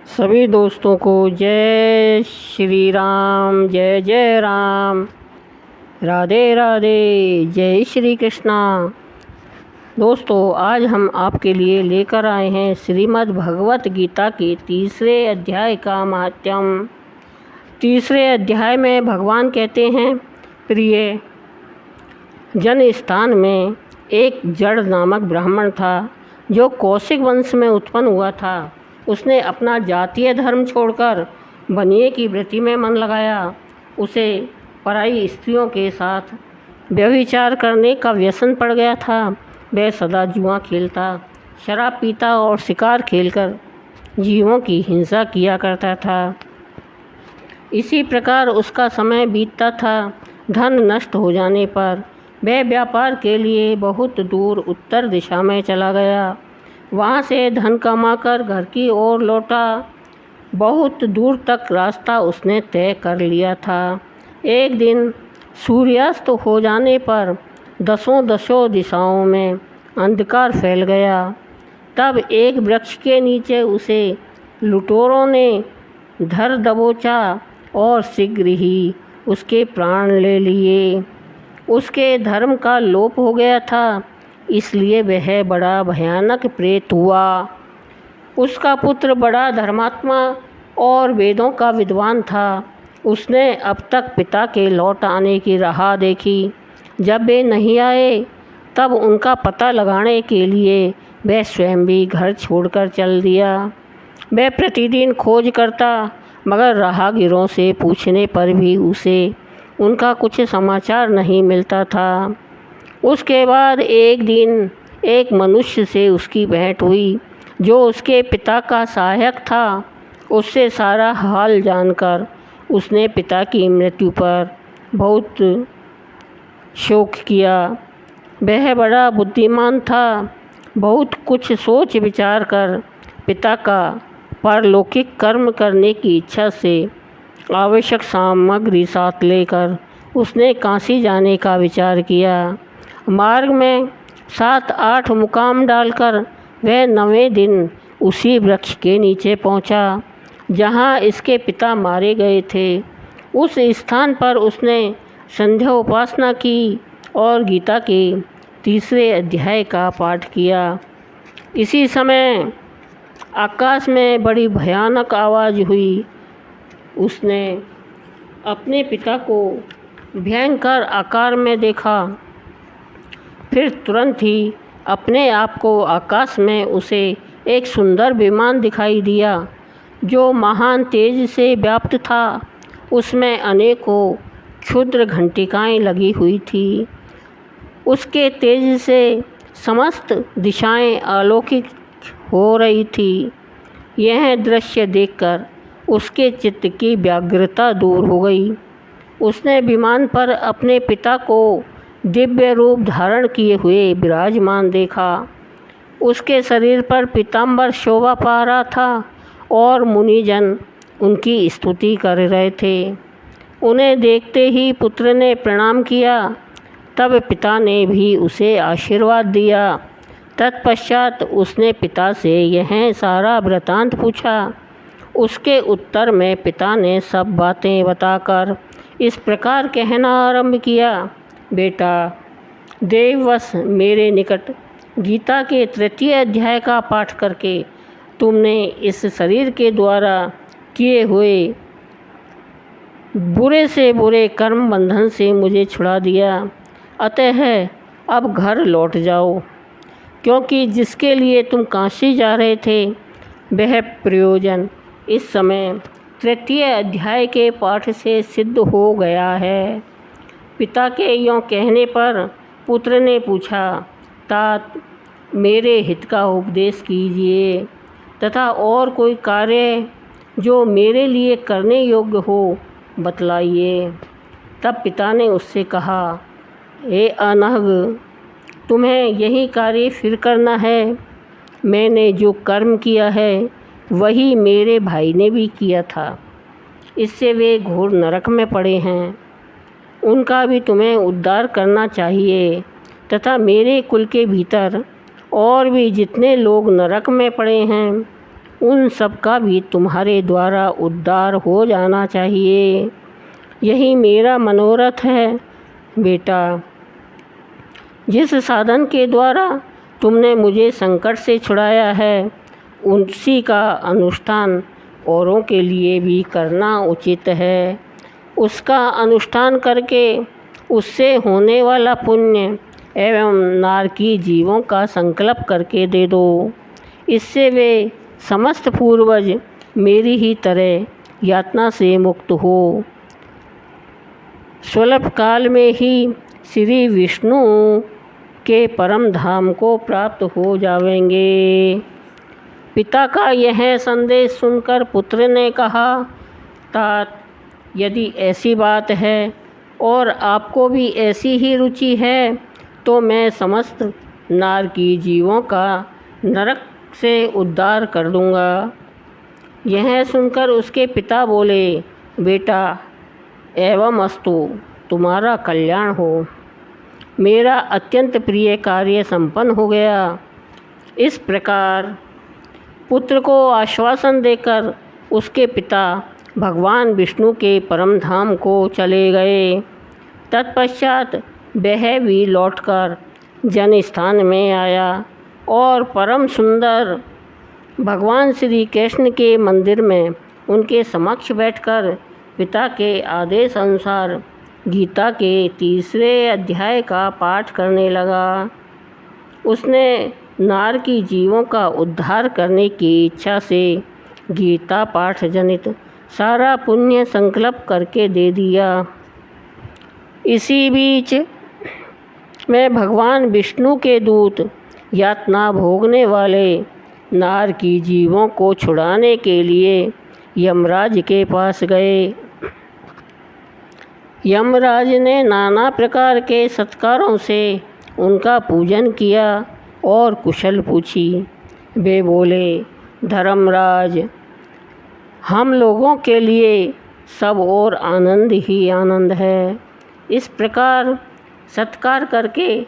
सभी दोस्तों को जय श्री राम, जय जय राम, राधे राधे, जय श्री कृष्णा। दोस्तों, आज हम आपके लिए लेकर आए हैं श्रीमद् भगवत गीता के तीसरे अध्याय का महात्म्य। तीसरे अध्याय में भगवान कहते हैं, प्रिय जन, स्थान में एक जड़ नामक ब्राह्मण था जो कौशिक वंश में उत्पन्न हुआ था। उसने अपना जातीय धर्म छोड़कर बनिए की वृत्ति में मन लगाया। उसे पराई स्त्रियों के साथ व्यभिचार करने का व्यसन पड़ गया था। वह सदा जुआ खेलता, शराब पीता और शिकार खेलकर जीवों की हिंसा किया करता था। इसी प्रकार उसका समय बीतता था। धन नष्ट हो जाने पर वह व्यापार के लिए बहुत दूर उत्तर दिशा में चला गया। वहाँ से धन कमाकर घर की ओर लौटा। बहुत दूर तक रास्ता उसने तय कर लिया था। एक दिन सूर्यास्त हो जाने पर दसों दिशाओं में अंधकार फैल गया। तब एक वृक्ष के नीचे उसे लुटेरों ने धर दबोचा और शीघ्र ही उसके प्राण ले लिए। उसके धर्म का लोप हो गया था, इसलिए वह बड़ा भयानक प्रेत हुआ। उसका पुत्र बड़ा धर्मात्मा और वेदों का विद्वान था। उसने अब तक पिता के लौट आने की राह देखी। जब वे नहीं आए तब उनका पता लगाने के लिए वह स्वयं भी घर छोड़कर चल दिया। वह प्रतिदिन खोज करता, मगर राहगीरों से पूछने पर भी उसे उनका कुछ समाचार नहीं मिलता था। उसके बाद एक दिन एक मनुष्य से उसकी भेंट हुई जो उसके पिता का सहायक था। उससे सारा हाल जानकर उसने पिता की मृत्यु पर बहुत शोक किया। वह बड़ा बुद्धिमान था। बहुत कुछ सोच विचार कर पिता का पारलौकिक कर्म करने की इच्छा से आवश्यक सामग्री साथ लेकर उसने काशी जाने का विचार किया। मार्ग में 7-8 मुकाम डालकर वह 9वें दिन उसी वृक्ष के नीचे पहुंचा जहां इसके पिता मारे गए थे। उस स्थान पर उसने संध्या उपासना की और गीता के तीसरे अध्याय का पाठ किया। इसी समय आकाश में बड़ी भयानक आवाज़ हुई। उसने अपने पिता को भयंकर आकार में देखा। फिर तुरंत ही अपने आप को आकाश में उसे एक सुंदर विमान दिखाई दिया जो महान तेज से व्याप्त था। उसमें अनेकों क्षुद्र घंटिकाएँ लगी हुई थी। उसके तेज से समस्त दिशाएं आलोकित हो रही थी। यह दृश्य देखकर उसके चित्त की व्यग्रता दूर हो गई। उसने विमान पर अपने पिता को दिव्य रूप धारण किए हुए विराजमान देखा। उसके शरीर पर पीताम्बर शोभा पा रहा था और मुनिजन उनकी स्तुति कर रहे थे। उन्हें देखते ही पुत्र ने प्रणाम किया। तब पिता ने भी उसे आशीर्वाद दिया। तत्पश्चात उसने पिता से यह सारा वृतांत पूछा। उसके उत्तर में पिता ने सब बातें बताकर इस प्रकार कहना आरंभ किया, बेटा, देववश मेरे निकट गीता के तृतीय अध्याय का पाठ करके तुमने इस शरीर के द्वारा किए हुए बुरे से बुरे कर्म बंधन से मुझे छुड़ा दिया। अतः अब घर लौट जाओ, क्योंकि जिसके लिए तुम काशी जा रहे थे वह प्रयोजन इस समय तृतीय अध्याय के पाठ से सिद्ध हो गया है। पिता के यों कहने पर पुत्र ने पूछा, तात, मेरे हित का उपदेश कीजिए तथा और कोई कार्य जो मेरे लिए करने योग्य हो बतलाइए। तब पिता ने उससे कहा, हे अनघ, तुम्हें यही कार्य फिर करना है। मैंने जो कर्म किया है वही मेरे भाई ने भी किया था। इससे वे घोर नरक में पड़े हैं। उनका भी तुम्हें उद्धार करना चाहिए तथा मेरे कुल के भीतर और भी जितने लोग नरक में पड़े हैं उन सब का भी तुम्हारे द्वारा उद्धार हो जाना चाहिए। यही मेरा मनोरथ है बेटा। जिस साधन के द्वारा तुमने मुझे संकट से छुड़ाया है उसी का अनुष्ठान औरों के लिए भी करना उचित है। उसका अनुष्ठान करके उससे होने वाला पुण्य एवं नारकी जीवों का संकल्प करके दे दो। इससे वे समस्त पूर्वज मेरी ही तरह यातना से मुक्त हो स्वल्प काल में ही श्री विष्णु के परम धाम को प्राप्त हो जाएंगे। पिता का यह संदेश सुनकर पुत्र ने कहा, तात यदि ऐसी बात है और आपको भी ऐसी ही रुचि है तो मैं समस्त नारकी जीवों का नरक से उद्धार कर दूंगा। यह सुनकर उसके पिता बोले, बेटा एवं अस्तु, तुम्हारा कल्याण हो। मेरा अत्यंत प्रिय कार्य संपन्न हो गया। इस प्रकार पुत्र को आश्वासन देकर उसके पिता भगवान विष्णु के परम धाम को चले गए। तत्पश्चात वह भी लौटकर जन स्थान में आया और परम सुंदर भगवान श्री कृष्ण के मंदिर में उनके समक्ष बैठकर पिता के आदेश अनुसार गीता के 3 अध्याय का पाठ करने लगा। उसने नारकी जीवों का उद्धार करने की इच्छा से गीता पाठ जनित सारा पुण्य संकल्प करके दे दिया। इसी बीच में भगवान विष्णु के दूत यातना भोगने वाले नारकी जीवों को छुड़ाने के लिए यमराज के पास गए। यमराज ने नाना प्रकार के सत्कारों से उनका पूजन किया और कुशल पूछी। वे बोले, धर्मराज, हम लोगों के लिए सब और आनंद ही आनंद है। इस प्रकार सत्कार करके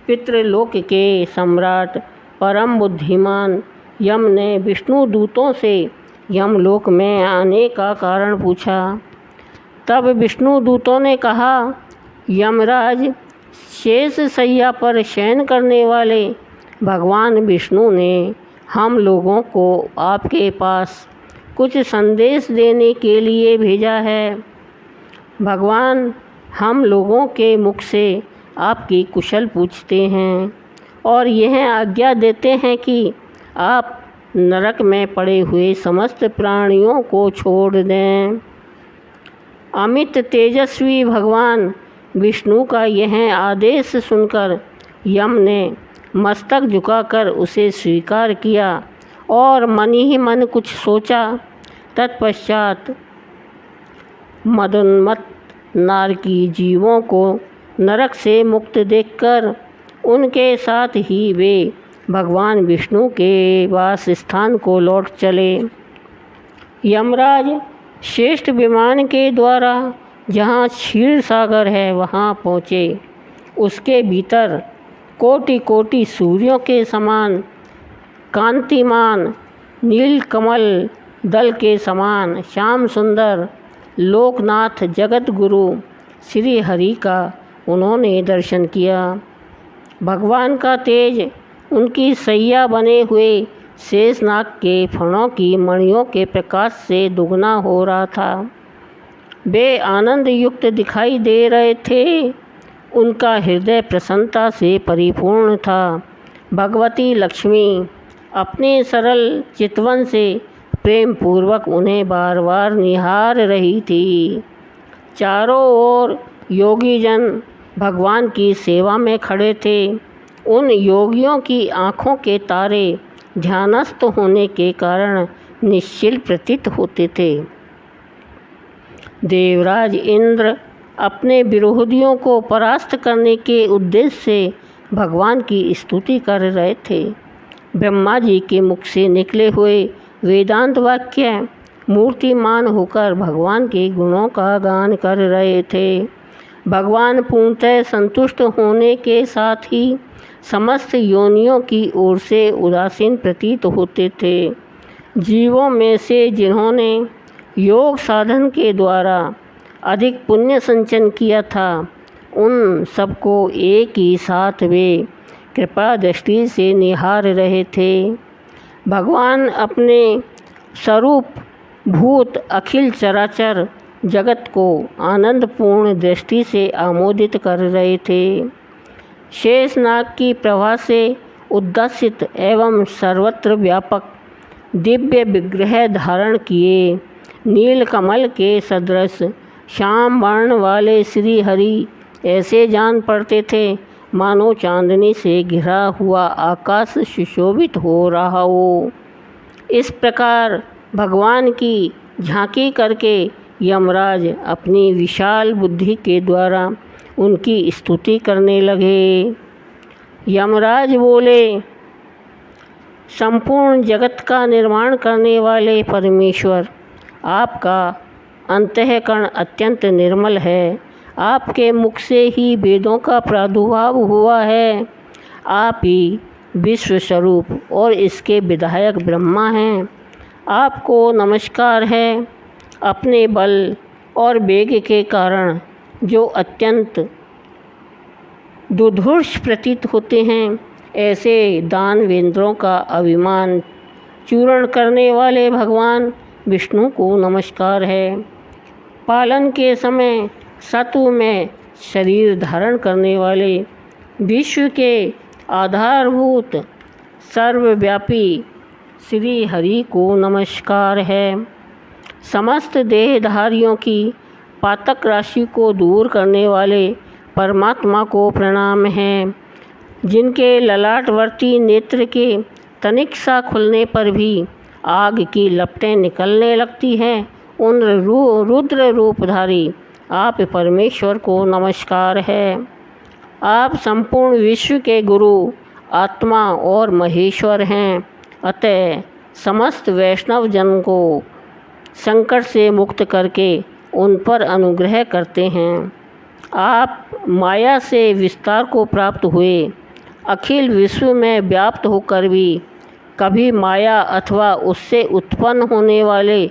पितृलोक के सम्राट परम बुद्धिमान यम ने विष्णु दूतों से यमलोक में आने का कारण पूछा। तब विष्णु दूतों ने कहा, यमराज, शेष शैया पर शयन करने वाले भगवान विष्णु ने हम लोगों को आपके पास कुछ संदेश देने के लिए भेजा है। भगवान हम लोगों के मुख से आपकी कुशल पूछते हैं और यह आज्ञा देते हैं कि आप नरक में पड़े हुए समस्त प्राणियों को छोड़ दें। अमित तेजस्वी भगवान विष्णु का यह आदेश सुनकर यम ने मस्तक झुकाकर उसे स्वीकार किया और मन ही मन कुछ सोचा। तत्पश्चात मदोन्मत्त नारकी जीवों को नरक से मुक्त देखकर उनके साथ ही वे भगवान विष्णु के वास स्थान को लौट चले। यमराज श्रेष्ठ विमान के द्वारा जहाँ क्षीर सागर है वहाँ पहुँचे। उसके भीतर कोटि कोटि सूर्यों के समान कांतिमान नीलकमल दल के समान श्याम सुंदर लोकनाथ जगत गुरु श्री हरि का उन्होंने दर्शन किया। भगवान का तेज उनकी सैया बने हुए शेषनाग के फणों की मणियों के प्रकाश से दुगना हो रहा था। वे आनंद युक्त दिखाई दे रहे थे। उनका हृदय प्रसन्नता से परिपूर्ण था। भगवती लक्ष्मी अपने सरल चितवन से प्रेम पूर्वक उन्हें बार बार निहार रही थी। चारों ओर योगी जन भगवान की सेवा में खड़े थे। उन योगियों की आँखों के तारे ध्यानस्थ होने के कारण निश्चल प्रतीत होते थे। देवराज इंद्र अपने विरोधियों को परास्त करने के उद्देश्य से भगवान की स्तुति कर रहे थे। ब्रह्मा जी के मुख से निकले हुए वेदांत वाक्य मूर्तिमान होकर भगवान के गुणों का गान कर रहे थे। भगवान पूर्णतः संतुष्ट होने के साथ ही समस्त योनियों की ओर से उदासीन प्रतीत होते थे। जीवों में से जिन्होंने योग साधन के द्वारा अधिक पुण्य संचयन किया था, उन सबको एक ही साथ वे कृपा दृष्टि से निहार रहे थे। भगवान अपने स्वरूप भूत अखिल चराचर जगत को आनंदपूर्ण दृष्टि से आमोदित कर रहे थे। शेषनाग की प्रभा से उद्दसित एवं सर्वत्र व्यापक दिव्य विग्रह धारण किए नीलकमल के सदृश श्याम वर्ण वाले श्री हरि ऐसे जान पड़ते थे मानो चांदनी से घिरा हुआ आकाश सुशोभित हो रहा हो। इस प्रकार भगवान की झांकी करके यमराज अपनी विशाल बुद्धि के द्वारा उनकी स्तुति करने लगे। यमराज बोले, संपूर्ण जगत का निर्माण करने वाले परमेश्वर, आपका अंतःकरण अत्यंत निर्मल है। आपके मुख से ही वेदों का प्रादुर्भाव हुआ है। आप ही विश्व स्वरूप और इसके विधायक ब्रह्मा हैं। आपको नमस्कार है। अपने बल और वेग के कारण जो अत्यंत दुर्धर्ष प्रतीत होते हैं, ऐसे दानवेंद्रों का अभिमान चूर्ण करने वाले भगवान विष्णु को नमस्कार है। पालन के समय सत्व में शरीर धारण करने वाले विश्व के आधारभूत सर्वव्यापी श्री हरि को नमस्कार है। समस्त देहधारियों की पातक राशि को दूर करने वाले परमात्मा को प्रणाम है। जिनके ललाटवर्ती नेत्र के तनिक सा खुलने पर भी आग की लपटें निकलने लगती हैं, उन रुद्र रूपधारी आप परमेश्वर को नमस्कार है। आप संपूर्ण विश्व के गुरु, आत्मा और महेश्वर हैं। अतः समस्त वैष्णव जन को संकट से मुक्त करके उन पर अनुग्रह करते हैं। आप माया से विस्तार को प्राप्त हुए अखिल विश्व में व्याप्त होकर भी कभी माया अथवा उससे उत्पन्न होने वाले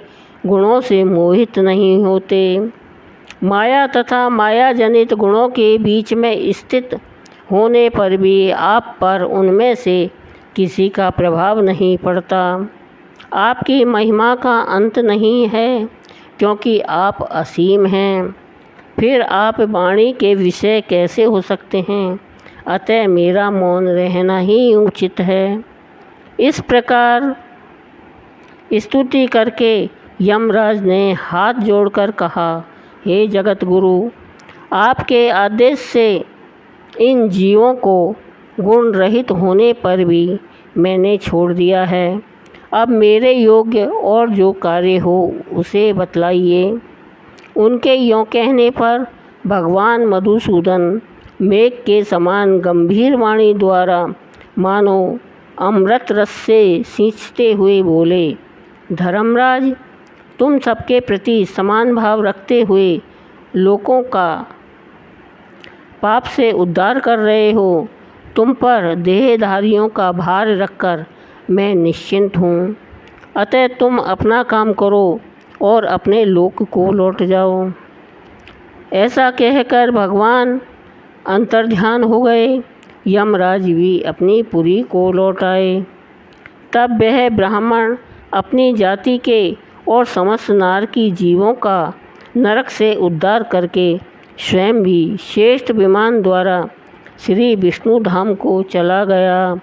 गुणों से मोहित नहीं होते। माया तथा माया जनित गुणों के बीच में स्थित होने पर भी आप पर उनमें से किसी का प्रभाव नहीं पड़ता। आपकी महिमा का अंत नहीं है, क्योंकि आप असीम हैं। फिर आप वाणी के विषय कैसे हो सकते हैं? अतः मेरा मौन रहना ही उचित है। इस प्रकार स्तुति करके यमराज ने हाथ जोड़कर कहा, हे जगत गुरु, आपके आदेश से इन जीवों को गुण रहित होने पर भी मैंने छोड़ दिया है। अब मेरे योग्य और जो कार्य हो उसे बतलाइए। उनके यों कहने पर भगवान मधुसूदन मेघ के समान गंभीर वाणी द्वारा मानो अमृत रस से सींचते हुए बोले, धर्मराज, तुम सबके प्रति समान भाव रखते हुए लोगों का पाप से उद्धार कर रहे हो। तुम पर देहधारियों का भार रखकर मैं निश्चिंत हूँ। अतः तुम अपना काम करो और अपने लोक को लौट जाओ। ऐसा कहकर भगवान अंतर्ध्यान हो गए। यमराज भी अपनी पुरी को लौट आए। तब वह ब्राह्मण अपनी जाति के और समस्त नार की जीवों का नरक से उद्धार करके स्वयं भी श्रेष्ठ विमान द्वारा श्री विष्णु धाम को चला गया।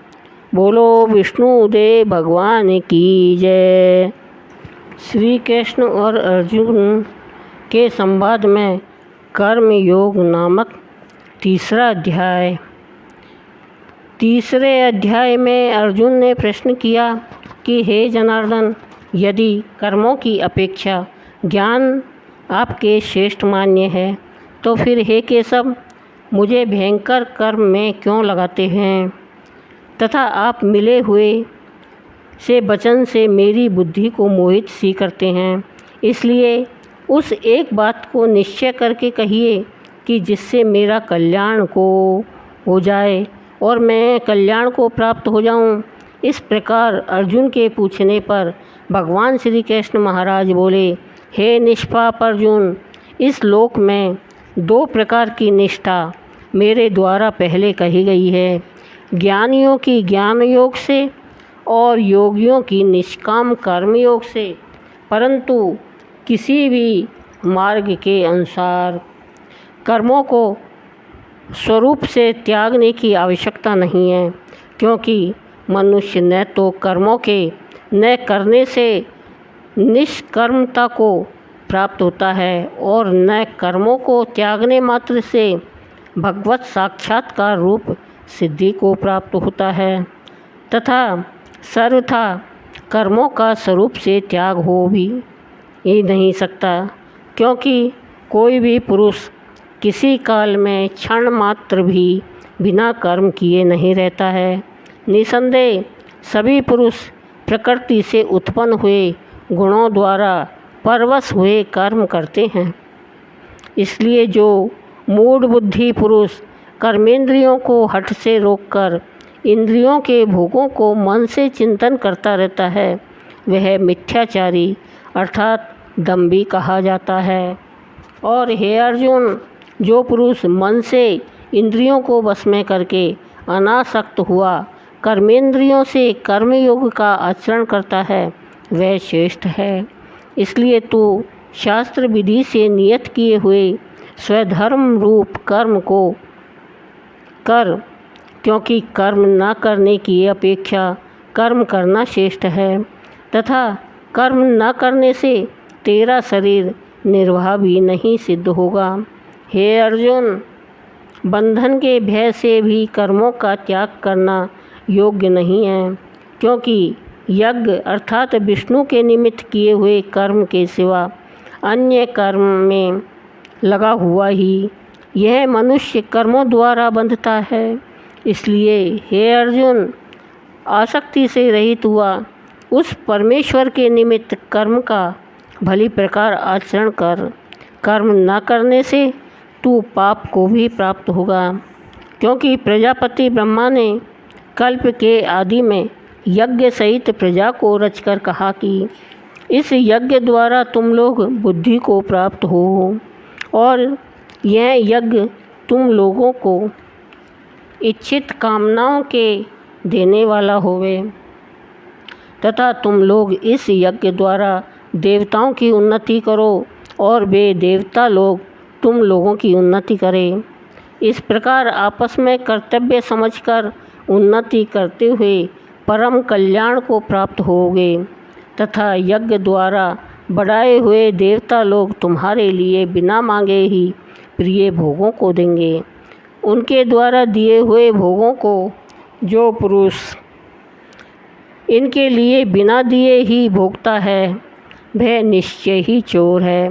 बोलो विष्णुदेव भगवान की जय। श्री कृष्ण और अर्जुन के संवाद में कर्म योग नामक तीसरा अध्याय। तीसरे अध्याय में अर्जुन ने प्रश्न किया कि हे जनार्दन, यदि कर्मों की अपेक्षा ज्ञान आपके श्रेष्ठ मान्य है, तो फिर हे केशव, मुझे भयंकर कर्म में क्यों लगाते हैं तथा आप मिले हुए से वचन से मेरी बुद्धि को मोहित सी करते हैं। इसलिए उस एक बात को निश्चय करके कहिए कि जिससे मेरा कल्याण को हो जाए और मैं कल्याण को प्राप्त हो जाऊं। इस प्रकार अर्जुन के पूछने पर भगवान श्री कृष्ण महाराज बोले, हे निष्पाप अर्जुन, इस लोक में 2 प्रकार की निष्ठा मेरे द्वारा पहले कही गई है, ज्ञानियों की ज्ञान योग से और योगियों की निष्काम कर्म योग से, परंतु किसी भी मार्ग के अनुसार कर्मों को स्वरूप से त्यागने की आवश्यकता नहीं है, क्योंकि मनुष्य न तो कर्मों के न करने से निष्कर्मता को प्राप्त होता है और न कर्मों को त्यागने मात्र से भगवत साक्षात्कार रूप सिद्धि को प्राप्त होता है, तथा सर्वथा कर्मों का स्वरूप से त्याग हो भी ही नहीं सकता, क्योंकि कोई भी पुरुष किसी काल में क्षण मात्र भी बिना कर्म किए नहीं रहता है। निसंदेह सभी पुरुष प्रकृति से उत्पन्न हुए गुणों द्वारा परवश हुए कर्म करते हैं। इसलिए जो मूढ़ बुद्धि पुरुष कर्मेंद्रियों को हठ से रोककर इंद्रियों के भोगों को मन से चिंतन करता रहता है, वह मिथ्याचारी अर्थात दंभी कहा जाता है। और हे अर्जुन, जो पुरुष मन से इंद्रियों को वश में करके अनासक्त हुआ कर्मेंद्रियों से कर्मयोग का आचरण करता है, वह श्रेष्ठ है। इसलिए तू शास्त्र विधि से नियत किए हुए स्वधर्म रूप कर्म को कर, क्योंकि कर्म न करने की अपेक्षा कर्म करना श्रेष्ठ है, तथा कर्म न करने से तेरा शरीर निर्वाह भी नहीं सिद्ध होगा। हे अर्जुन, बंधन के भय से भी कर्मों का त्याग करना योग्य नहीं है, क्योंकि यज्ञ अर्थात विष्णु के निमित्त किए हुए कर्म के सिवा अन्य कर्म में लगा हुआ ही यह मनुष्य कर्मों द्वारा बंधता है। इसलिए हे अर्जुन, आसक्ति से रहित हुआ उस परमेश्वर के निमित्त कर्म का भली प्रकार आचरण कर। कर्म न करने से तू पाप को भी प्राप्त होगा, क्योंकि प्रजापति ब्रह्मा ने कल्प के आदि में यज्ञ सहित प्रजा को रचकर कहा कि इस यज्ञ द्वारा तुम लोग बुद्धि को प्राप्त हो और यह यज्ञ तुम लोगों को इच्छित कामनाओं के देने वाला होवे, तथा तुम लोग इस यज्ञ द्वारा देवताओं की उन्नति करो और वे देवता लोग तुम लोगों की उन्नति करें। इस प्रकार आपस में कर्तव्य समझकर उन्नति करते हुए परम कल्याण को प्राप्त होगे, तथा यज्ञ द्वारा बढ़ाए हुए देवता लोग तुम्हारे लिए बिना मांगे ही प्रिय भोगों को देंगे। उनके द्वारा दिए हुए भोगों को जो पुरुष इनके लिए बिना दिए ही भोगता है, वह निश्चय ही चोर है।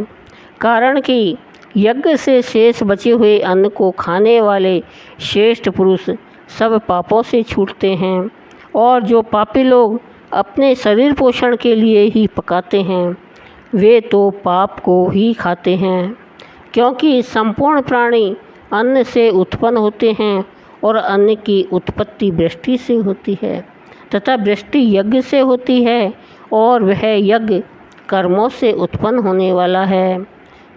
कारण कि यज्ञ से शेष बचे हुए अन्न को खाने वाले श्रेष्ठ पुरुष सब पापों से छूटते हैं, और जो पापी लोग अपने शरीर पोषण के लिए ही पकाते हैं, वे तो पाप को ही खाते हैं। क्योंकि संपूर्ण प्राणी अन्न से उत्पन्न होते हैं और अन्न की उत्पत्ति वृष्टि से होती है, तथा वृष्टि यज्ञ से होती है, और वह यज्ञ कर्मों से उत्पन्न होने वाला है,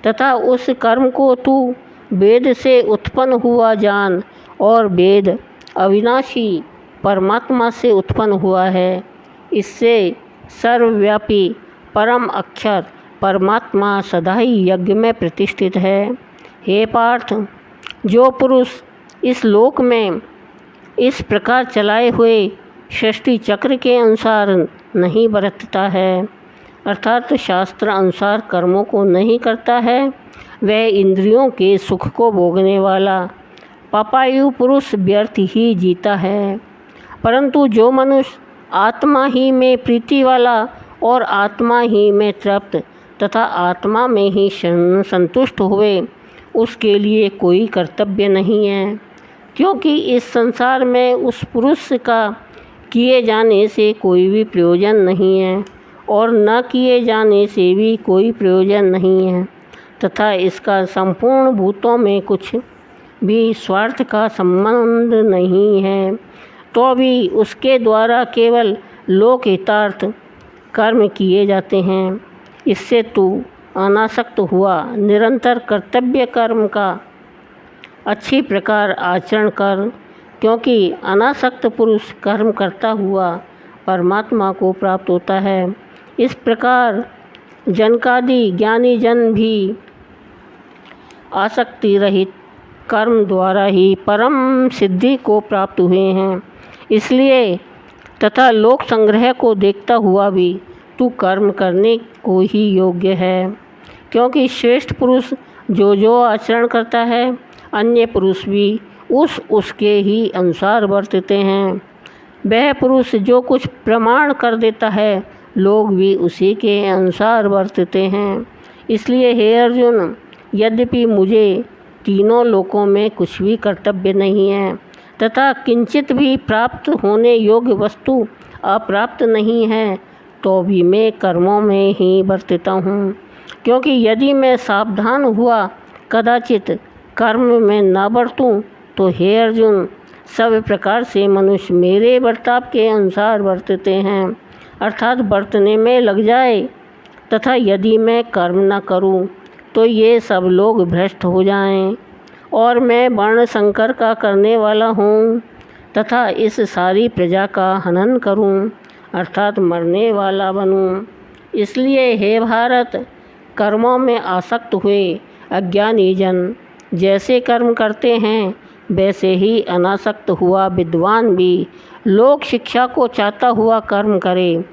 तथा उस कर्म को तू वेद से उत्पन्न हुआ जान, और वेद अविनाशी परमात्मा से उत्पन्न हुआ है। इससे सर्वव्यापी परम अक्षर परमात्मा सदा ही यज्ञ में प्रतिष्ठित है। हे पार्थ, जो पुरुष इस लोक में इस प्रकार चलाए हुए सृष्टि चक्र के अनुसार नहीं बरतता है, अर्थात शास्त्र अनुसार कर्मों को नहीं करता है, वह इंद्रियों के सुख को भोगने वाला पापायु पुरुष व्यर्थ ही जीता है। परंतु जो मनुष्य आत्मा ही में प्रीति वाला और आत्मा ही में तृप्त तथा आत्मा में ही संतुष्ट हुए, उसके लिए कोई कर्तव्य नहीं है, क्योंकि इस संसार में उस पुरुष का किए जाने से कोई भी प्रयोजन नहीं है और न किए जाने से भी कोई प्रयोजन नहीं है, तथा इसका संपूर्ण भूतों में कुछ भी स्वार्थ का संबंध नहीं है, तो भी उसके द्वारा केवल लोक हितार्थ कर्म किए जाते हैं। इससे तू अनासक्त हुआ निरंतर कर्तव्य कर्म का अच्छी प्रकार आचरण कर, क्योंकि अनासक्त पुरुष कर्म करता हुआ परमात्मा को प्राप्त होता है। इस प्रकार जनकादि ज्ञानी जन भी आसक्ति रहित कर्म द्वारा ही परम सिद्धि को प्राप्त हुए हैं। इसलिए तथा लोक संग्रह को देखता हुआ भी तू कर्म करने को ही योग्य है, क्योंकि श्रेष्ठ पुरुष जो आचरण करता है अन्य पुरुष भी उसके ही अनुसार वर्तते हैं। वह पुरुष जो कुछ प्रमाण कर देता है लोग भी उसी के अनुसार वर्तते हैं। इसलिए हे अर्जुन, यद्यपि मुझे तीनों लोकों में कुछ भी कर्तव्य नहीं है तथा किंचित भी प्राप्त होने योग्य वस्तु अप्राप्त नहीं है, तो भी मैं कर्मों में ही वर्तता हूँ। क्योंकि यदि मैं सावधान हुआ कदाचित कर्म में न बरतूँ तो हे अर्जुन, सब प्रकार से मनुष्य मेरे बर्ताव के अनुसार वर्तते हैं, अर्थात बरतने में लग जाए। तथा यदि मैं कर्म न करूं तो ये सब लोग भ्रष्ट हो जाएं और मैं वर्ण संकर का करने वाला हूँ तथा इस सारी प्रजा का हनन करूं, अर्थात मरने वाला बनूं। इसलिए हे भारत, कर्मों में आसक्त हुए अज्ञानी जन जैसे कर्म करते हैं वैसे ही अनासक्त हुआ विद्वान भी लोक शिक्षा को चाहता हुआ कर्म करे।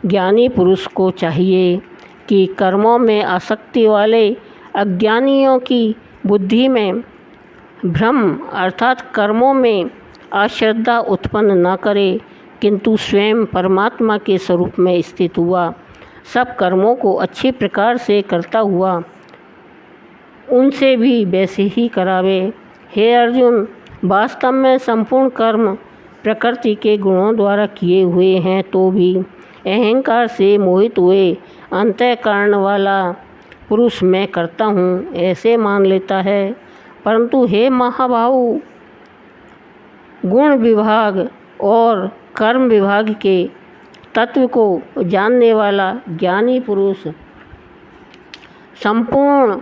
ज्ञानी पुरुष को चाहिए कि कर्मों में आसक्ति वाले अज्ञानियों की बुद्धि में भ्रम अर्थात कर्मों में अश्रद्धा उत्पन्न न करे, किंतु स्वयं परमात्मा के स्वरूप में स्थित हुआ सब कर्मों को अच्छी प्रकार से करता हुआ उनसे भी वैसे ही करावे। हे अर्जुन, वास्तव में संपूर्ण कर्म प्रकृति के गुणों द्वारा किए हुए हैं तो भी अहंकार से मोहित हुए अंतःकरण वाला पुरुष मैं करता हूँ ऐसे मान लेता है। परंतु हे महाबाहु, गुण विभाग और कर्म विभाग के तत्व को जानने वाला ज्ञानी पुरुष संपूर्ण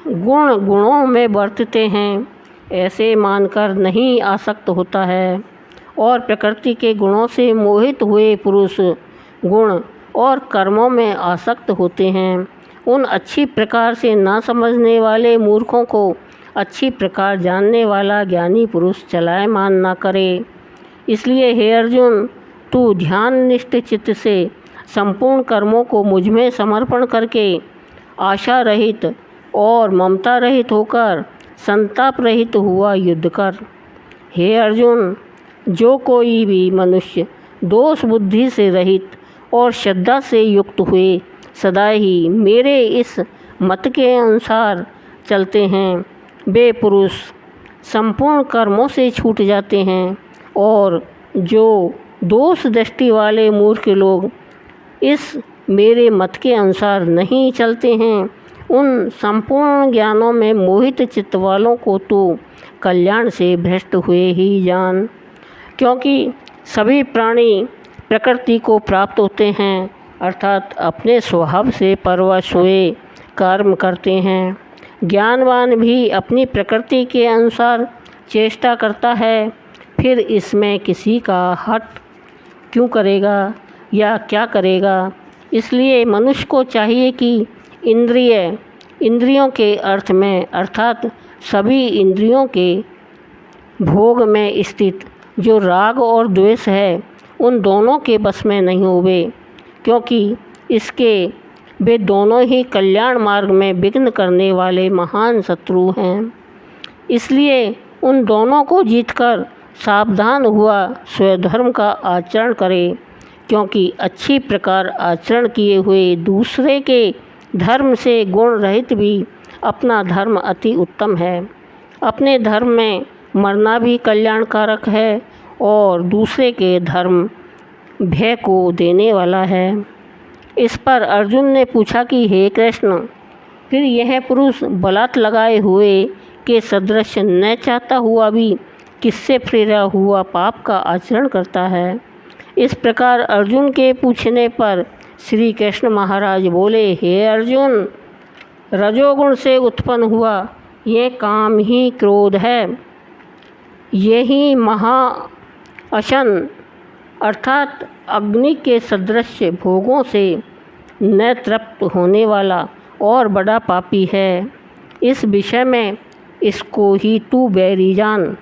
गुणों में वर्तते हैं ऐसे मानकर नहीं आसक्त होता है, और प्रकृति के गुणों से मोहित हुए पुरुष गुण और कर्मों में आसक्त होते हैं। उन अच्छी प्रकार से ना समझने वाले मूर्खों को अच्छी प्रकार जानने वाला ज्ञानी पुरुष चलायमान ना करे। इसलिए हे अर्जुन, तू ध्यान निष्ठ चित्त से संपूर्ण कर्मों को मुझ में समर्पण करके आशा रहित और ममता रहित होकर संताप रहित हुआ युद्ध कर। हे अर्जुन, जो कोई भी मनुष्य दोष बुद्धि से रहित और श्रद्धा से युक्त हुए सदा ही मेरे इस मत के अनुसार चलते हैं, वे पुरुष संपूर्ण कर्मों से छूट जाते हैं। और जो दोष दृष्टि वाले मूर्ख लोग इस मेरे मत के अनुसार नहीं चलते हैं, उन संपूर्ण ज्ञानों में मोहित चित्त वालों को तो कल्याण से भ्रष्ट हुए ही जान। क्योंकि सभी प्राणी प्रकृति को प्राप्त होते हैं, अर्थात अपने स्वभाव से परवश हुए कर्म करते हैं। ज्ञानवान भी अपनी प्रकृति के अनुसार चेष्टा करता है, फिर इसमें किसी का हट क्यों करेगा या क्या करेगा। इसलिए मनुष्य को चाहिए कि इंद्रियों के अर्थ में अर्थात सभी इंद्रियों के भोग में स्थित जो राग और द्वेष है उन दोनों के बस में नहीं होवे, क्योंकि इसके वे दोनों ही कल्याण मार्ग में विघ्न करने वाले महान शत्रु हैं। इसलिए उन दोनों को जीतकर सावधान हुआ स्वधर्म का आचरण करे, क्योंकि अच्छी प्रकार आचरण किए हुए दूसरे के धर्म से गुण रहित भी अपना धर्म अति उत्तम है। अपने धर्म में मरना भी कल्याणकारक है और दूसरे के धर्म भय को देने वाला है। इस पर अर्जुन ने पूछा कि हे कृष्ण, फिर यह पुरुष बलात् लगाए हुए के सदृश न चाहता हुआ भी किससे प्रेरा हुआ पाप का आचरण करता है। इस प्रकार अर्जुन के पूछने पर श्री कृष्ण महाराज बोले, हे अर्जुन, रजोगुण से उत्पन्न हुआ ये काम ही क्रोध है। यही महाअशन अर्थात अग्नि के सदृश भोगों से न तृप्त होने वाला और बड़ा पापी है। इस विषय में इसको ही तू बैरी जान।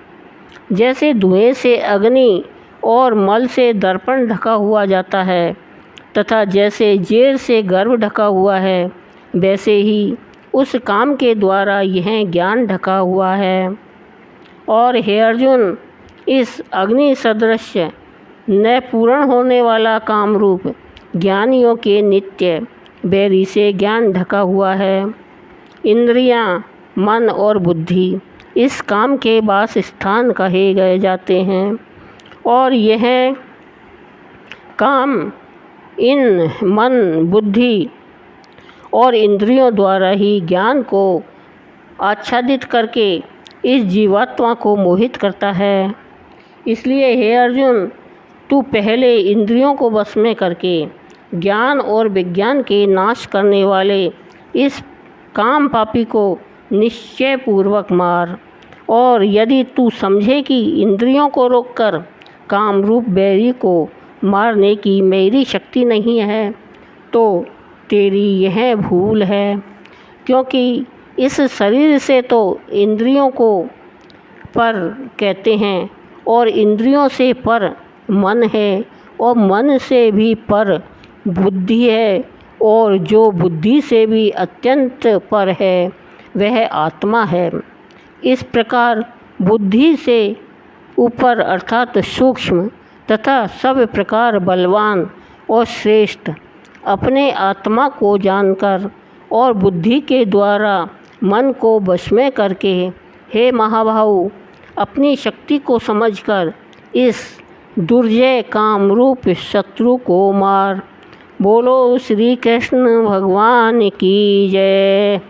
जैसे धुएं से अग्नि और मल से दर्पण ढका हुआ जाता है तथा जैसे जेर से गर्भ ढका हुआ है, वैसे ही उस काम के द्वारा यह ज्ञान ढका हुआ है। और हे अर्जुन, इस अग्नि सदृश न पूर्ण होने वाला काम रूप ज्ञानियों के नित्य बैरी से ज्ञान ढका हुआ है। इंद्रियां, मन और बुद्धि इस काम के वास स्थान कहे गए जाते हैं और यह काम इन मन, बुद्धि और इंद्रियों द्वारा ही ज्ञान को आच्छादित करके इस जीवात्मा को मोहित करता है। इसलिए हे अर्जुन, तू पहले इंद्रियों को वश में करके ज्ञान और विज्ञान के नाश करने वाले इस काम पापी को निश्चय पूर्वक मार। और यदि तू समझे कि इंद्रियों को रोककर काम रूप बैरी को मारने की मेरी शक्ति नहीं है, तो तेरी यह भूल है, क्योंकि इस शरीर से तो इंद्रियों को पर कहते हैं और इंद्रियों से पर मन है और मन से भी पर बुद्धि है और जो बुद्धि से भी अत्यंत पर है वह आत्मा है। इस प्रकार बुद्धि से ऊपर अर्थात सूक्ष्म तथा सब प्रकार बलवान और श्रेष्ठ अपने आत्मा को जानकर और बुद्धि के द्वारा मन को वश में करके, हे महाबाहु, अपनी शक्ति को समझकर इस दुर्जय काम रूप शत्रु को मार। बोलो श्री कृष्ण भगवान की जय।